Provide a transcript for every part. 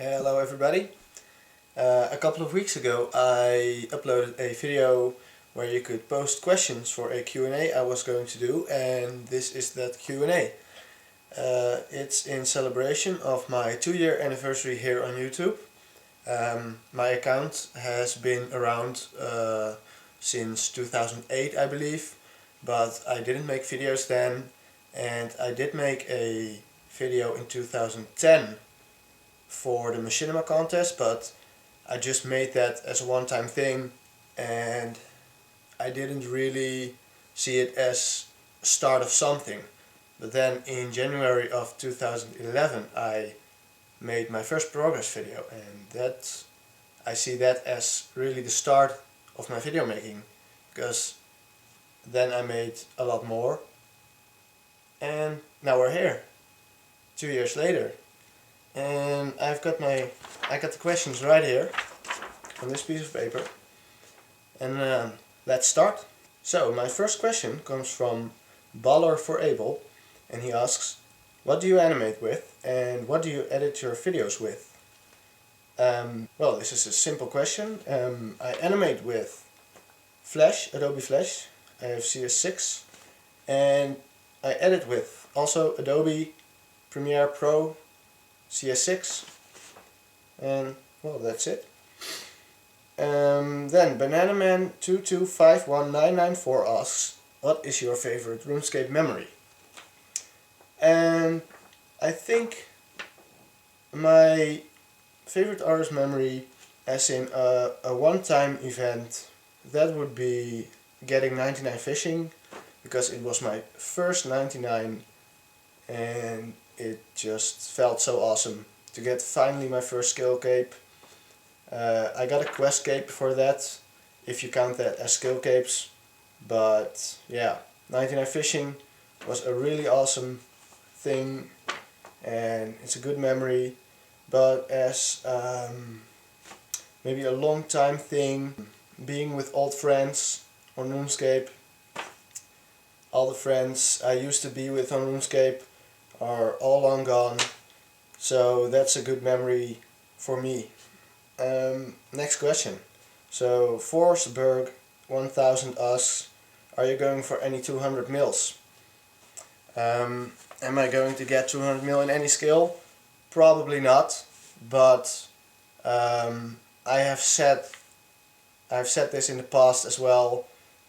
Hello everybody. A couple of weeks ago I uploaded a video where you could post questions for a Q&A I was going to do, and this is that Q&A. It's in celebration of my 2-year anniversary here on YouTube. My account has been around since 2008 I believe, but I didn't make videos then, and I did make a video in 2010 for the machinima contest, but I just made that as a one-time thing and I didn't really see it as start of something. But then in January of 2011 I made my first progress video, and I see that as really the start of my video making, because then I made a lot more and now we're here 2 years later. And I got the questions right here on this piece of paper, and let's start. So my first question comes from Baller for Abel, and he asks, what do you animate with and what do you edit your videos with? Well, this is a simple question. I animate with Flash, Adobe Flash. I have CS6, and I edit with also Adobe Premiere Pro CS6, and well, that's it. Then Bananaman22519994 asks, what is your favorite RuneScape memory? And I think my favorite artist memory, as in a one-time event, that would be getting 99 fishing, because it was my first 99 and it just felt so awesome to get finally my first skill cape. I got a quest cape for that, if you count that as skill capes, but yeah, 99 fishing was a really awesome thing and it's a good memory. But as maybe a long time thing, being with old friends on RuneScape, all the friends I used to be with on RuneScape are all long gone, so that's a good memory for me. Next question. So Forsberg 1000 asks, are you going for any 200 mils? Am I going to get 200 mil in any skill? Probably not, but I've said this in the past as well.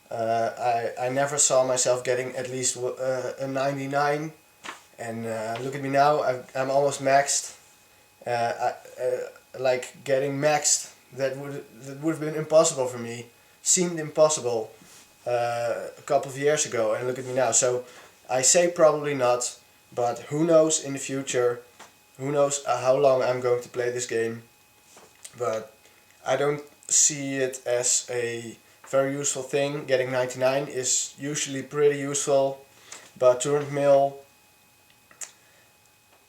I never saw myself getting at least a 99. And look at me now, I'm almost maxed. Like getting maxed, that would have been impossible for me. Seemed impossible a couple of years ago, and look at me now. So I say probably not, but who knows in the future? Who knows how long I'm going to play this game? But I don't see it as a very useful thing. Getting 99 is usually pretty useful, but 200 mil,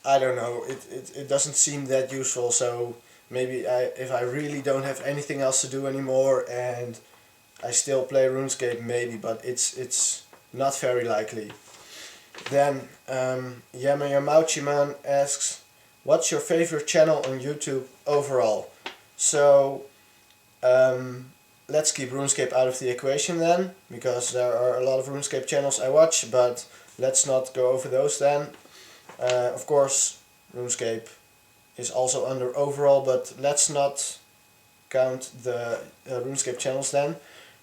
I don't know, it doesn't seem that useful. So maybe if I really don't have anything else to do anymore and I still play RuneScape, maybe, but it's not very likely. Then Yamayamauchiman asks, what's your favorite channel on YouTube overall? So let's keep RuneScape out of the equation then, because there are a lot of RuneScape channels I watch, but let's not go over those then. Of course, RuneScape is also under overall, but let's not count the RuneScape channels then.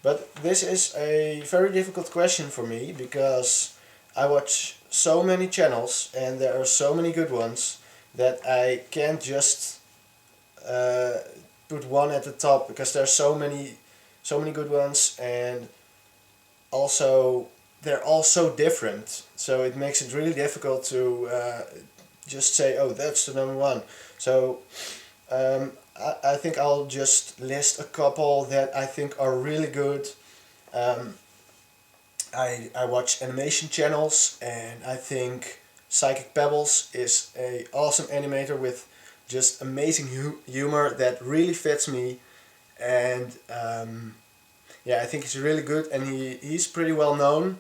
But this is a very difficult question for me, because I watch so many channels and there are so many good ones that I can't just put one at the top, because there are so many good ones, and also they're all so different, so it makes it really difficult to just say, oh, that's the number one. So I think I'll just list a couple that I think are really good. I watch animation channels, and I think Psychic Pebbles is an awesome animator with just amazing humor that really fits me, and yeah, I think he's really good, and he's pretty well known.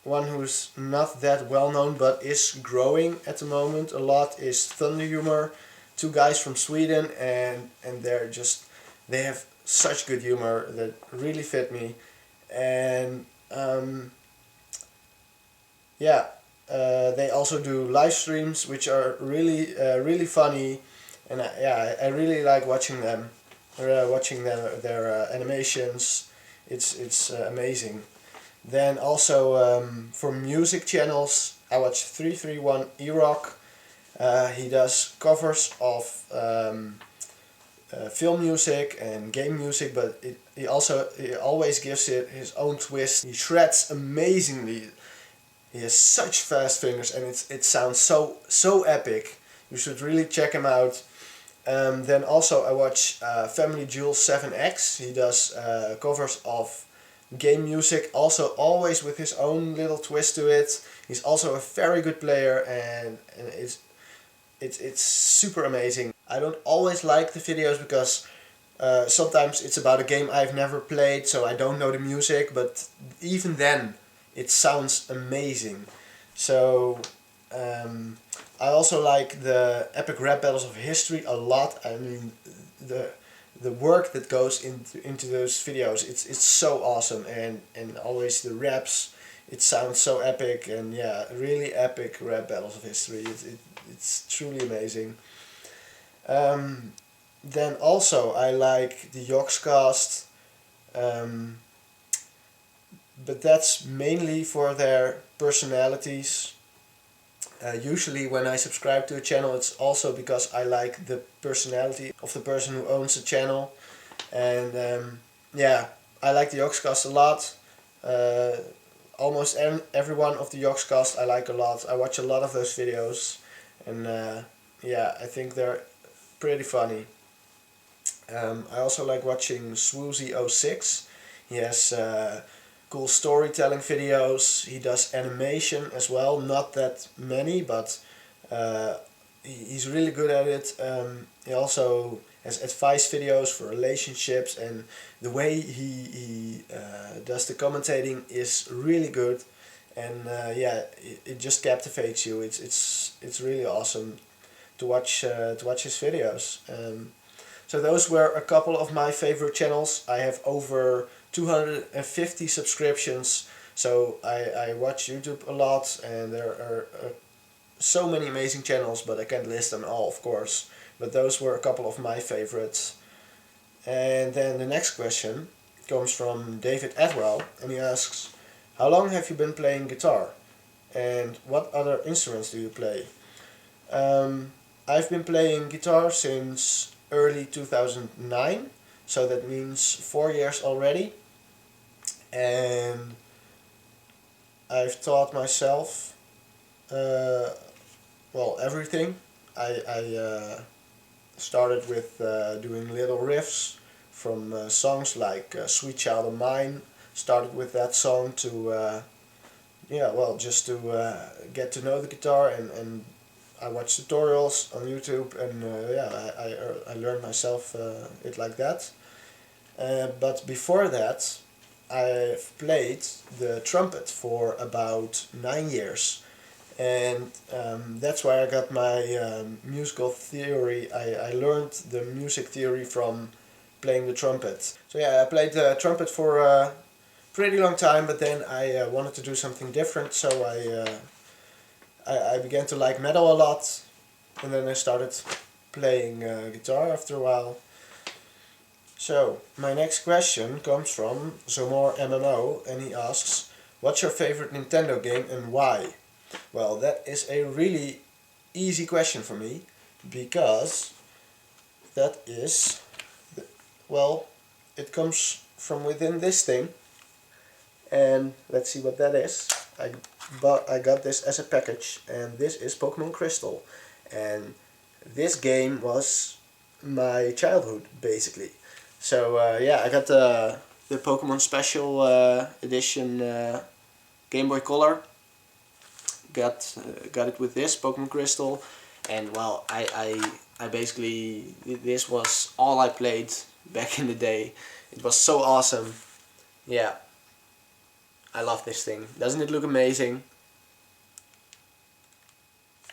One who's not that well known but is growing at the moment a lot is Thunder Humor. two guys from Sweden, and they have such good humor that really fit me, and yeah, they also do live streams which are really funny, and I really like watching them, watching their animations. It's amazing. Then also for music channels, I watch 331 E-Rock. He does covers of film music and game music, but he always gives it his own twist. He shreds amazingly. He has such fast fingers, and it sounds so epic. You should really check him out. Then also I watch Family Jules 7X. He does covers of game music, also always with his own little twist to it. He's also a very good player, and it's super amazing. I don't always like the videos because sometimes it's about a game I've never played, so I don't know the music, but even then it sounds amazing. So I also like the epic rap battles of history a lot. I mean, the work that goes into those videos, it's so awesome, and always the raps, it sounds so epic, and yeah, really epic rap battles of history. It's truly amazing. Then also I like the Yogscast, but that's mainly for their personalities. Usually when I subscribe to a channel, it's also because I like the personality of the person who owns the channel. And yeah, I like the Yogscast a lot. Almost every one of the Yogscast I like a lot. I watch a lot of those videos, and yeah, I think they're pretty funny. I also like watching Swoozy06. He has cool storytelling videos. He does animation as well, not that many, but he's really good at it. He also has advice videos for relationships, and the way he does the commentating is really good, and yeah, it just captivates you. It's really awesome to watch his videos. So those were a couple of my favorite channels. I have over 250 subscriptions, so I watch YouTube a lot, and there are so many amazing channels, but I can't list them all, of course. But those were a couple of my favorites. And then the next question comes from David Edwell, and he asks, how long have you been playing guitar? And what other instruments do you play? I've been playing guitar since early 2009, so that means 4 years already. And I've taught myself, well, everything. I started with doing little riffs from songs like Sweet Child of Mine. Started with that song to, yeah, well, just to get to know the guitar, and I watched tutorials on YouTube, and yeah, I learned myself it like that. But before that, I've played the trumpet for about 9 years, and that's where I got my musical theory. I learned the music theory from playing the trumpet. So yeah, I played the trumpet for a pretty long time, but then I wanted to do something different, so I began to like metal a lot, and then I started playing guitar after a while. So, my next question comes from Zomor MMO, and he asks, what's your favorite Nintendo game and why? Well, that is a really easy question for me, because that is, well, it comes from within this thing, and let's see what that is. I got this as a package, and this is Pokemon Crystal, and this game was my childhood, basically. So yeah, I got the Pokemon Special Edition Game Boy Color. Got it with this Pokemon Crystal, and well, I basically, this was all I played back in the day. It was so awesome. Yeah, I love this thing. Doesn't it look amazing?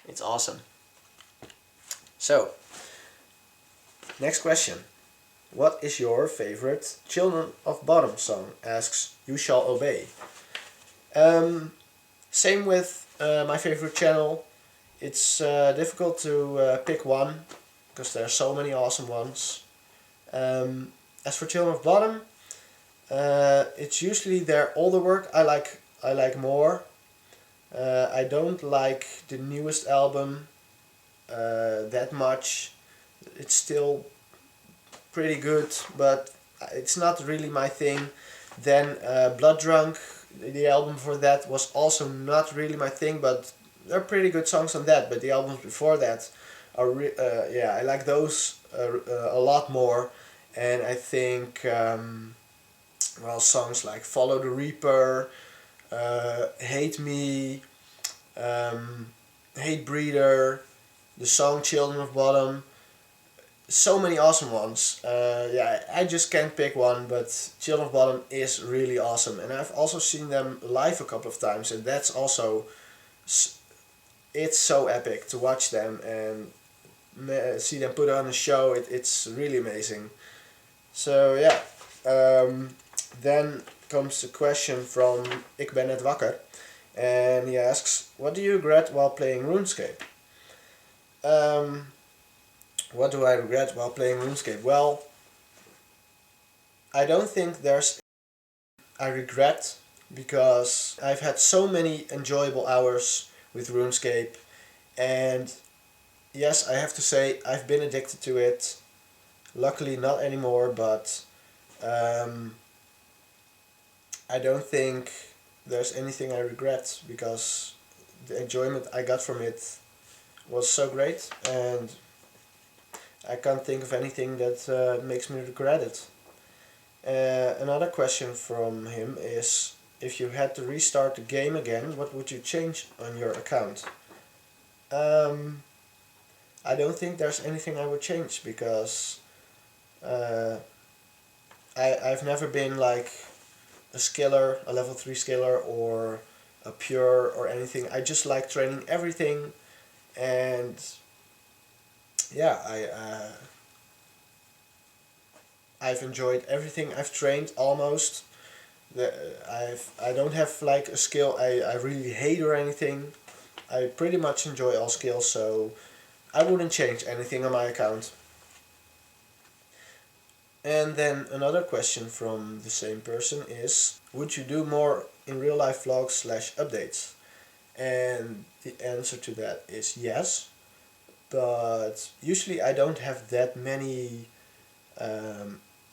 It's awesome. So, Next question. What is your favorite Children of Bottom song? Asks You Shall Obey. Same with my favorite channel. It's difficult to pick one because there are so many awesome ones. As for Children of Bottom, it's usually their older work I like more. I don't like the newest album that much. It's still pretty good, but it's not really my thing. Then Blood Drunk, the album for that, was also not really my thing, but there are pretty good songs on that. But the albums before that are I like those a lot more. And I think songs like Follow the Reaper, Hate Me, Hate Breeder, the song Children of Bottom, so many awesome ones. I just can't pick one, but Children of Bottom is really awesome. And I've also seen them live a couple of times, and that's also, it's so epic to watch them and see them put on a show. It's really amazing. So yeah, then comes the question from Ik ben net wakker. And he asks, what do you regret while playing RuneScape? What do I regret while playing RuneScape? Well, I don't think there's I regret, because I've had so many enjoyable hours with RuneScape, and yes, I have to say I've been addicted to it. Luckily not anymore, but I don't think there's anything I regret, because the enjoyment I got from it was so great, and I can't think of anything that makes me regret it. Another question from him is, if you had to restart the game again, what would you change on your account? I don't think there's anything I would change, because I've never been like a skiller, a level 3 skiller, or a pure or anything. I just like training everything, and yeah, I've enjoyed everything I've trained almost. I don't have like a skill I really hate or anything. I pretty much enjoy all skills, so I wouldn't change anything on my account. And then another question from the same person is, would you do more in real life vlogs / updates? And the answer to that is yes, but usually I don't have that many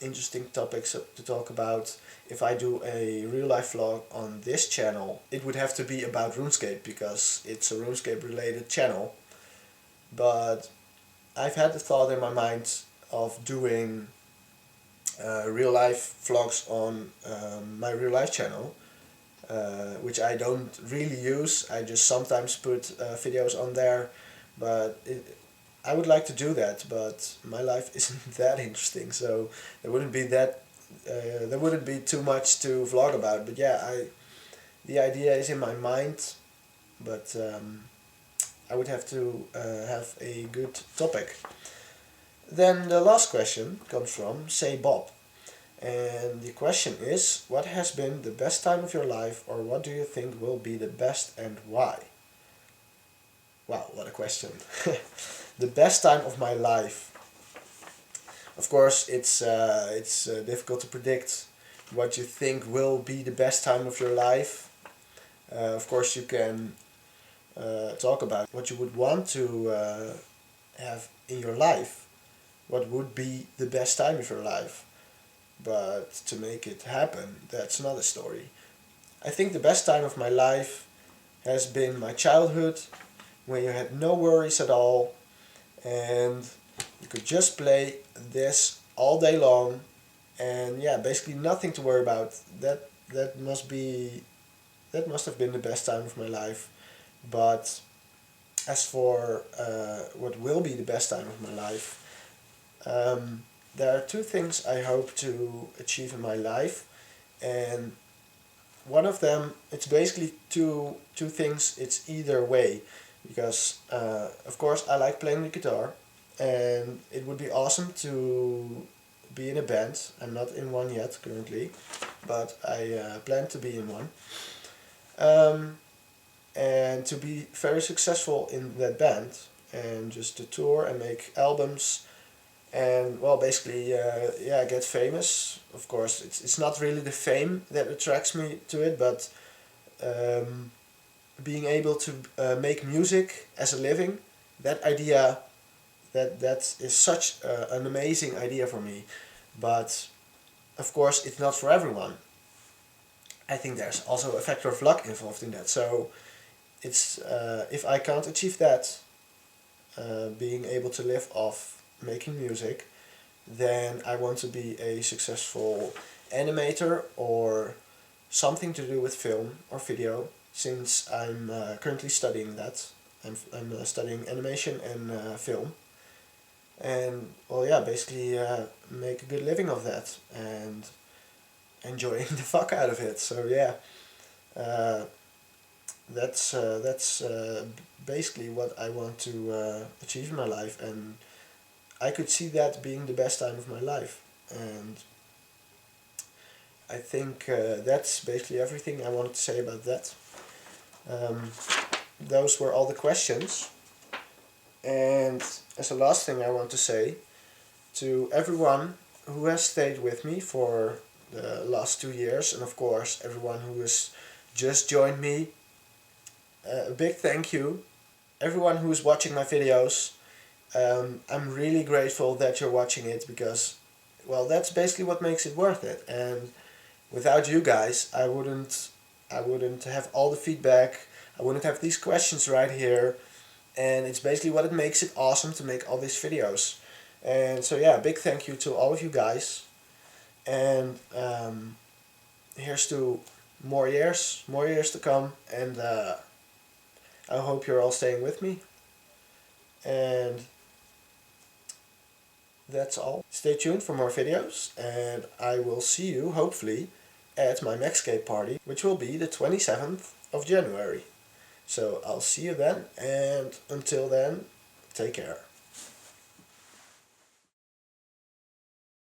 interesting topics to talk about. If I do a real life vlog on this channel, it would have to be about RuneScape, because it's a RuneScape related channel. But I've had the thought in my mind of doing real life vlogs on my real life channel, which I don't really use. I just sometimes put videos on there, but I would like to do that, but my life isn't that interesting, so there wouldn't be too much to vlog about. But yeah, the idea is in my mind, but I would have to have a good topic. Then the last question comes from Say Bob, and the question is, what has been the best time of your life, or what do you think will be the best and why? Wow, what a question. The best time of my life. Of course, it's difficult to predict what you think will be the best time of your life. Of course, you can talk about what you would want to have in your life. What would be the best time of your life? But to make it happen, that's another story. I think the best time of my life has been my childhood, when you had no worries at all, and you could just play this all day long, and yeah, basically nothing to worry about. That must have been the best time of my life. But as for what will be the best time of my life, there are two things I hope to achieve in my life, and one of them, it's basically two things. It's either way, because of course I like playing the guitar, and it would be awesome to be in a band. I'm not in one yet currently, but I plan to be in one. Um, and to be very successful in that band and just to tour and make albums and well basically yeah, get famous. Of course it's not really the fame that attracts me to it, but um, being able to make music as a living, that idea, that is such an amazing idea for me. But of course it's not for everyone. I think there's also a factor of luck involved in that. So it's if I can't achieve that, being able to live off making music, then I want to be a successful animator or something to do with film or video, since I'm currently studying that. I'm studying animation and film. And well, yeah, basically make a good living of that and enjoying the fuck out of it. So yeah, uh, that's basically what I want to achieve in my life, and I could see that being the best time of my life. And I think that's basically everything I wanted to say about that. Um, those were all the questions. And as a last thing I want to say to everyone who has stayed with me for the last 2 years, and of course everyone who has just joined me, a big thank you. Everyone who is watching my videos, I'm really grateful that you're watching it, because well, that's basically what makes it worth it. And without you guys, I wouldn't have all the feedback. I wouldn't have these questions right here, and it's basically what it makes it awesome to make all these videos. And so yeah, big thank you to all of you guys, and here's to more years to come, and I hope you're all staying with me. And that's all. Stay tuned for more videos, and I will see you hopefully at my Runescape party, which will be the 27th of January. So I'll see you then, and until then, take care.